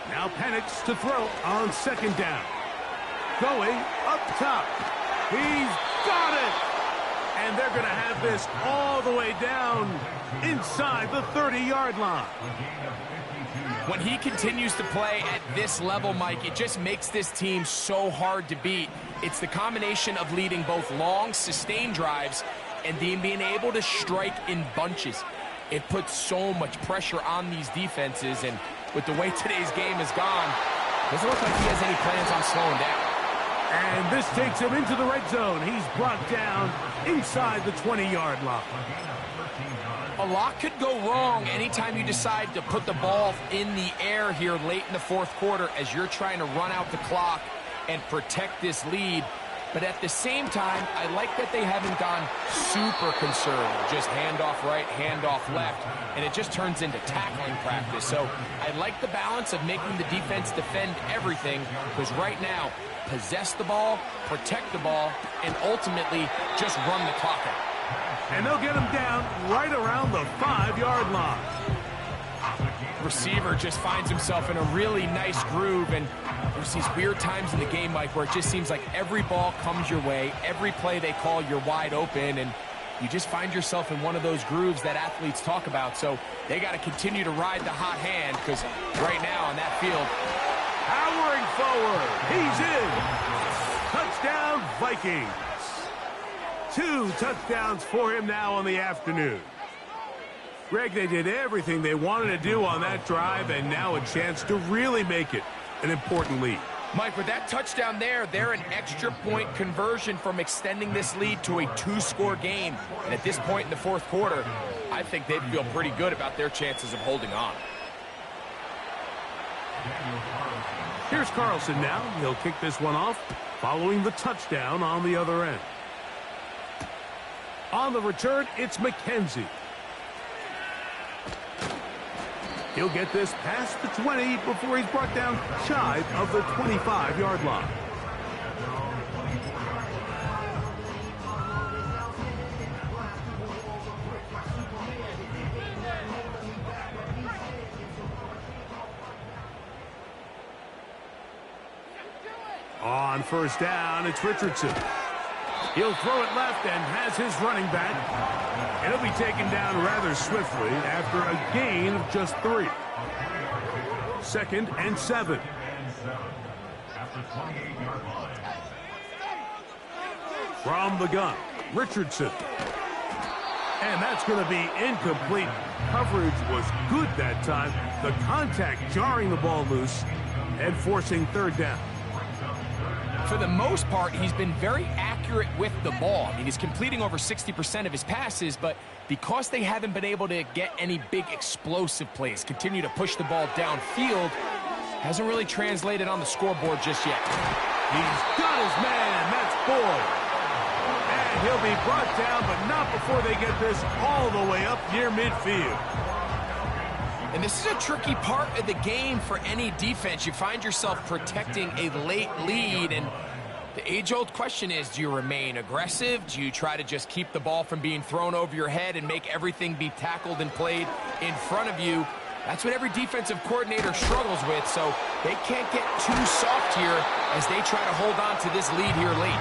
Speaker 1: Now Penix to throw on 2nd down. Going up top. He's got it! And they're going to have this all the way down inside the 30-yard line.
Speaker 2: When he continues to play at this level, Mike, it just makes this team so hard to beat. It's the combination of leading both long, sustained drives and being able to strike in bunches. It puts so much pressure on these defenses, and with the way today's game has gone, doesn't look like he has any plans on slowing down.
Speaker 1: And this takes him into the red zone. He's brought down inside the 20-yard line.
Speaker 2: A lot could go wrong anytime you decide to put the ball in the air here late in the 4th quarter as you're trying to run out the clock and protect this lead. But at the same time, I like that they haven't gone super conservative, just handoff right, handoff left, and it just turns into tackling practice. So I like the balance of making the defense defend everything, because right now, possess the ball, protect the ball, and ultimately just run the clock out.
Speaker 1: And they'll get him down right around the 5-yard line.
Speaker 2: Receiver just finds himself in a really nice groove, and there's these weird times in the game, Mike, where it just seems like every ball comes your way, every play they call, you're wide open, and you just find yourself in one of those grooves that athletes talk about. So they got to continue to ride the hot hand, because right now on that field,
Speaker 1: powering forward, he's in. Touchdown, Vikings. 2 touchdowns for him now on the afternoon. Greg, they did everything they wanted to do on that drive, and now a chance to really make it an important lead.
Speaker 2: Mike, with that touchdown there, they're an extra point conversion from extending this lead to a 2-score game. And at this point in the 4th quarter, I think they'd feel pretty good about their chances of holding on.
Speaker 1: Here's Carlson now. He'll kick this one off following the touchdown on the other end. On the return, it's McKenzie. He'll get this past the 20 before he's brought down shy of the 25-yard line. On 1st down, it's Richardson. He'll throw it left and has his running back. And he'll be taken down rather swiftly after a gain of just 3. 2nd and 7. From the gun, Richardson. And that's going to be incomplete. Coverage was good that time. The contact jarring the ball loose and forcing 3rd down.
Speaker 2: For the most part, he's been very accurate with the ball. I mean, he's completing over 60% of his passes, but because they haven't been able to get any big explosive plays, continue to push the ball downfield, hasn't really translated on the scoreboard just yet.
Speaker 1: He's got his man. That's Boyd. And he'll be brought down, but not before they get this all the way up near midfield.
Speaker 2: And this is a tricky part of the game for any defense. You find yourself protecting a late lead, and the age-old question is, do you remain aggressive? Do you try to just keep the ball from being thrown over your head and make everything be tackled and played in front of you? That's what every defensive coordinator struggles with, so they can't get too soft here as they try to hold on to this lead here late.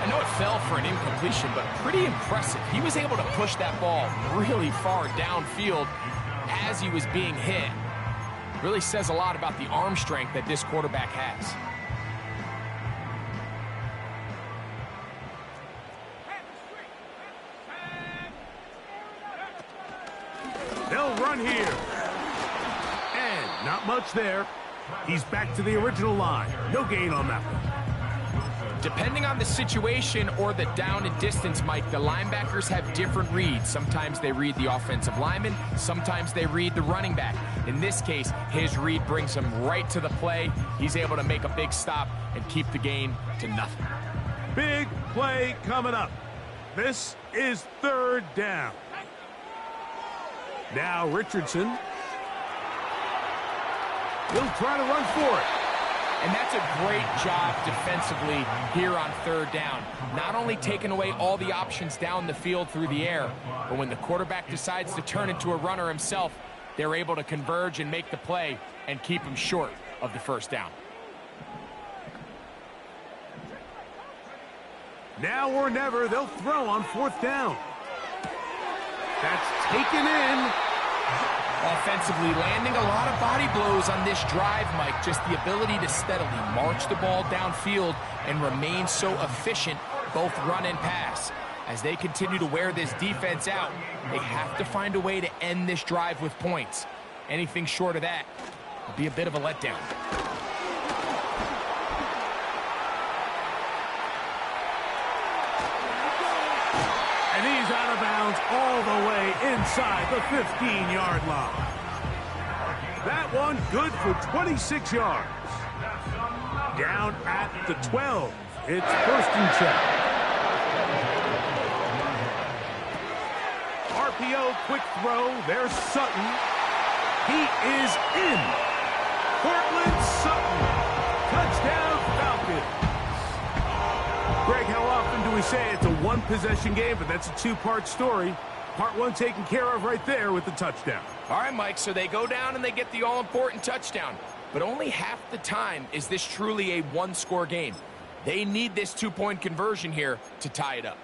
Speaker 2: I know it fell for an incompletion, but pretty impressive. He was able to push that ball really far downfield as he was being hit. Really says a lot about the arm strength that this quarterback has.
Speaker 1: They'll run here. And not much there. He's back to the original line. No gain on that one.
Speaker 2: Depending on the situation or the down and distance, Mike, the linebackers have different reads. Sometimes they read the offensive lineman, sometimes they read the running back. In this case, his read brings him right to the play. He's able to make a big stop and keep the gain to nothing.
Speaker 1: Big play coming up. This is 3rd down. Now Richardson. He'll try to run for it.
Speaker 2: And that's a great job defensively here on 3rd down. Not only taking away all the options down the field through the air, but when the quarterback decides to turn into a runner himself, they're able to converge and make the play and keep him short of the 1st down.
Speaker 1: Now or never, they'll throw on 4th down. That's taken in.
Speaker 2: Offensively, landing a lot of body blows on this drive, Mike. Just the ability to steadily march the ball downfield and remain so efficient, both run and pass. As they continue to wear this defense out, they have to find a way to end this drive with points. Anything short of that would be a bit of a letdown.
Speaker 1: And he's out of bounds all the way inside the 15-yard line. That one good for 26 yards. Down at the 12. It's 1st and 10. RPO quick throw. There's Sutton. He is in. Cortland Sutton. Touchdown Falcons. Greg, how often do we say it's a one-possession game, but that's a 2-part story? Part 1 taken care of right there with the touchdown.
Speaker 2: All right, Mike, so they go down and they get the all-important touchdown. But only half the time is this truly a 1-score game. They need this 2-point conversion here to tie it up.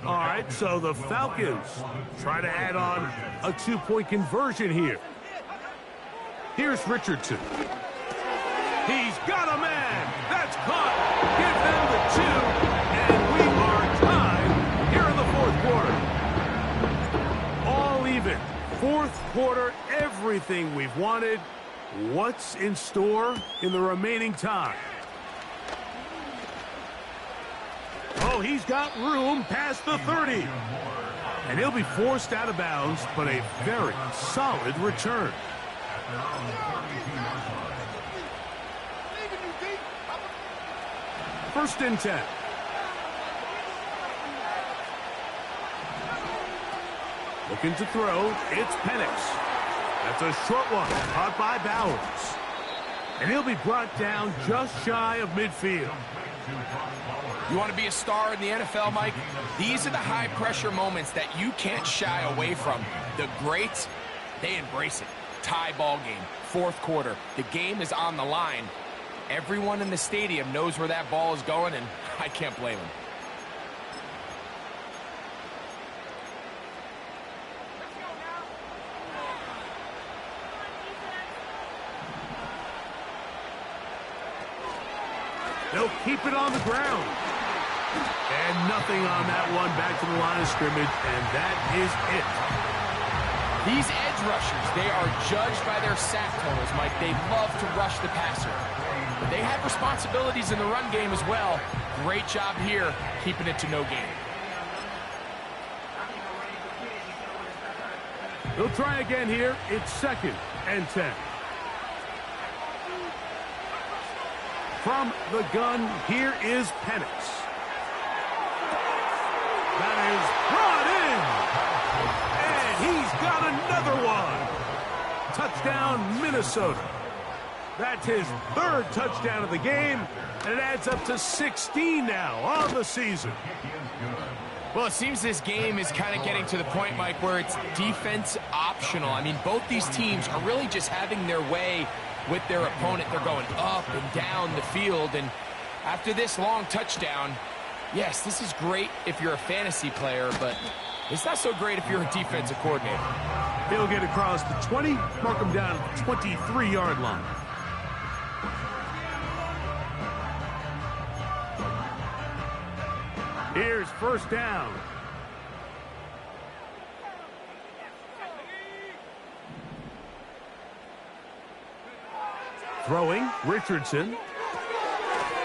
Speaker 1: All right, so the Falcons try to add on a 2-point conversion here. Here's Richardson. He's got a man. That's caught. Give them the 2, and we are tied here in the 4th quarter. All even. 4th quarter, everything we've wanted. What's in store in the remaining time? Oh, he's got room past the 30. And he'll be forced out of bounds, but a very solid return. First and 10. Looking to throw. It's Penix. That's a short one. Caught by Bowers. And he'll be brought down just shy of midfield.
Speaker 2: You want to be a star in the NFL, Mike? These are the high-pressure moments that you can't shy away from. The greats, they embrace it. Tie ball game, 4th quarter. The game is on the line. Everyone in the stadium knows where that ball is going, and I can't blame them.
Speaker 1: They'll keep it on the ground. And nothing on that one. Back to the line of scrimmage, and that is it.
Speaker 2: These edge rushers, they are judged by their sack totals, Mike. They love to rush the passer. But they have responsibilities in the run game as well. Great job here, keeping it to no gain.
Speaker 1: They'll try again here. It's 2nd and 10. From the gun, here is Penix. That is brought in. And he's got another one. Touchdown, Minnesota. That's his 3rd touchdown of the game, and it adds up to 16 now on the season.
Speaker 2: Well, it seems this game is kind of getting to the point, Mike, where it's defense optional. I mean, both these teams are really just having their way with their opponent. They're going up and down the field, and after this long touchdown, yes, this is great if you're a fantasy player, but it's not so great if you're a defensive coordinator.
Speaker 1: He'll get across the 20, mark him down at the 23-yard line. Here's 1st down. Throwing, Richardson.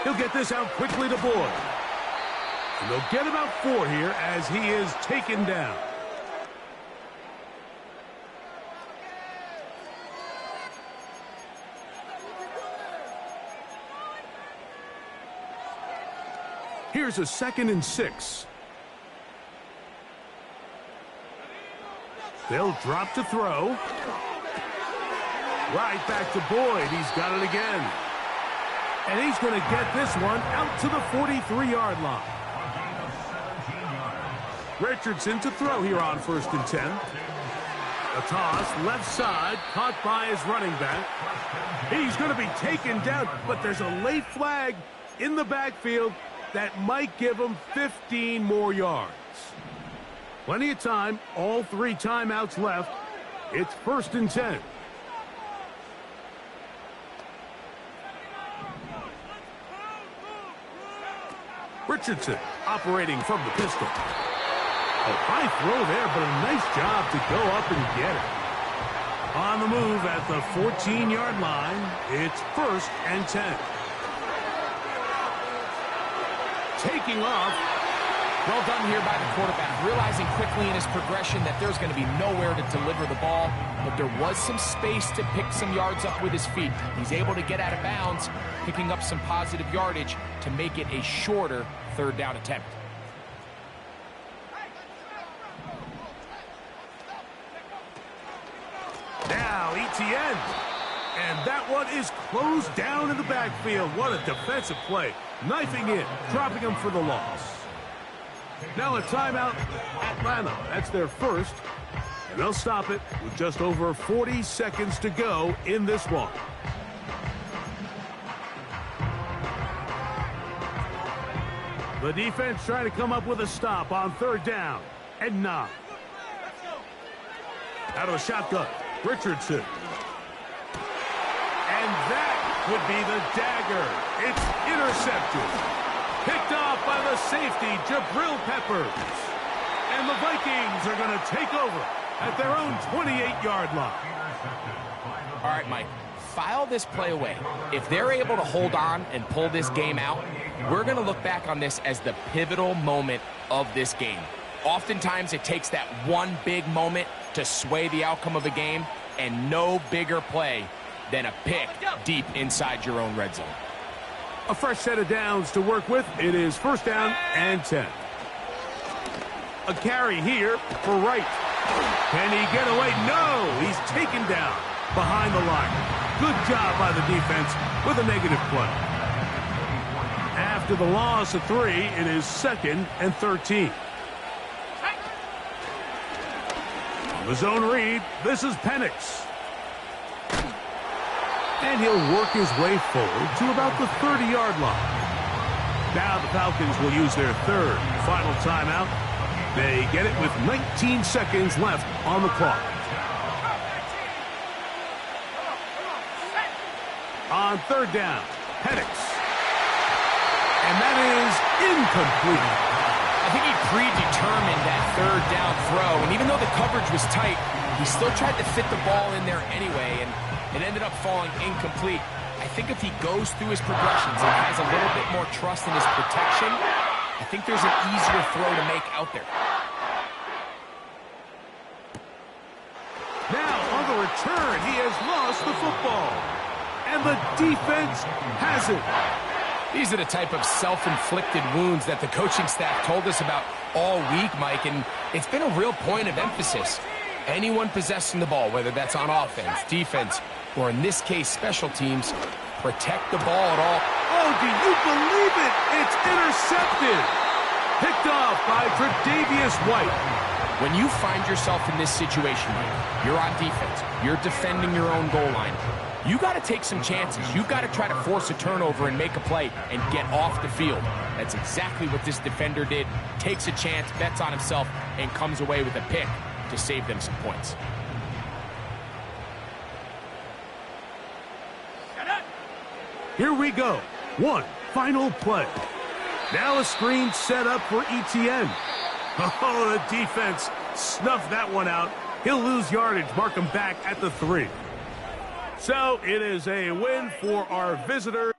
Speaker 1: He'll get this out quickly to Boyd. And they'll get about 4 here as he is taken down. Here's a 2nd and 6. They'll drop to throw. Right back to Boyd. He's got it again. And he's going to get this one out to the 43-yard line. Richardson to throw here on 1st and 10. A toss, left side, caught by his running back. He's going to be taken down, but there's a late flag in the backfield that might give him 15 more yards. Plenty of time, all 3 timeouts left. It's 1st and 10. Richardson operating from the pistol. A high throw there, but a nice job to go up and get it. On the move at the 14-yard line, it's 1st and 10. Taking off.
Speaker 2: Well done here by the quarterback, realizing quickly in his progression that there's going to be nowhere to deliver the ball, but there was some space to pick some yards up with his feet. He's able to get out of bounds, picking up some positive yardage to make it a shorter 3rd down attempt.
Speaker 1: Now Etienne. And that one is closed down in the backfield. What a defensive play. Knifing in, dropping him for the loss. Now a timeout, Atlanta. That's their 1st. And they'll stop it with just over 40 seconds to go in this one. The defense trying to come up with a stop on 3rd down and 9. Out of a shotgun, Richardson. And that could be the dagger. It's intercepted. Picked off by the safety, Jabril Peppers. And the Vikings are going to take over at their own 28-yard line.
Speaker 2: All right, Mike, file this play away. If they're able to hold on and pull this game out, we're going to look back on this as the pivotal moment of this game. Oftentimes, it takes that one big moment to sway the outcome of a game, and no bigger play than a pick deep inside your own red zone.
Speaker 1: A fresh set of downs to work with. It is 1st down and 10. A carry here for Wright. Can he get away? No! He's taken down behind the line. Good job by the defense with a negative play. After the loss of 3, it is 2nd and 13. On the zone read, this is Penix. And he'll work his way forward to about the 30-yard line. Now the Falcons will use their 3rd final timeout. They get it with 19 seconds left on the clock. On 3rd down, Penix. And that is incomplete.
Speaker 2: I think he predetermined that 3rd down throw, and even though the coverage was tight, he still tried to fit the ball in there anyway, and it ended up falling incomplete. I think if he goes through his progressions and has a little bit more trust in his protection, I think there's an easier throw to make out there.
Speaker 1: Now, on the return, he has lost the football. And the defense has it.
Speaker 2: These are the type of self-inflicted wounds that the coaching staff told us about all week, Mike, and it's been a real point of emphasis. Anyone possessing the ball, whether that's on offense, defense, or in this case, special teams, protect the ball at all.
Speaker 1: Oh, do you believe it? It's intercepted. Picked off by Tre'Davious White.
Speaker 2: When you find yourself in this situation, Mike, you're on defense, you're defending your own goal line, you got to take some chances. You've got to try to force a turnover and make a play and get off the field. That's exactly what this defender did. Takes a chance, bets on himself, and comes away with a pick to save them some points.
Speaker 1: Here we go. One final play. Now a screen set up for Etienne. Oh, the defense snuffed that one out. He'll lose yardage, mark him back at the 3. So it is a win for our visitors.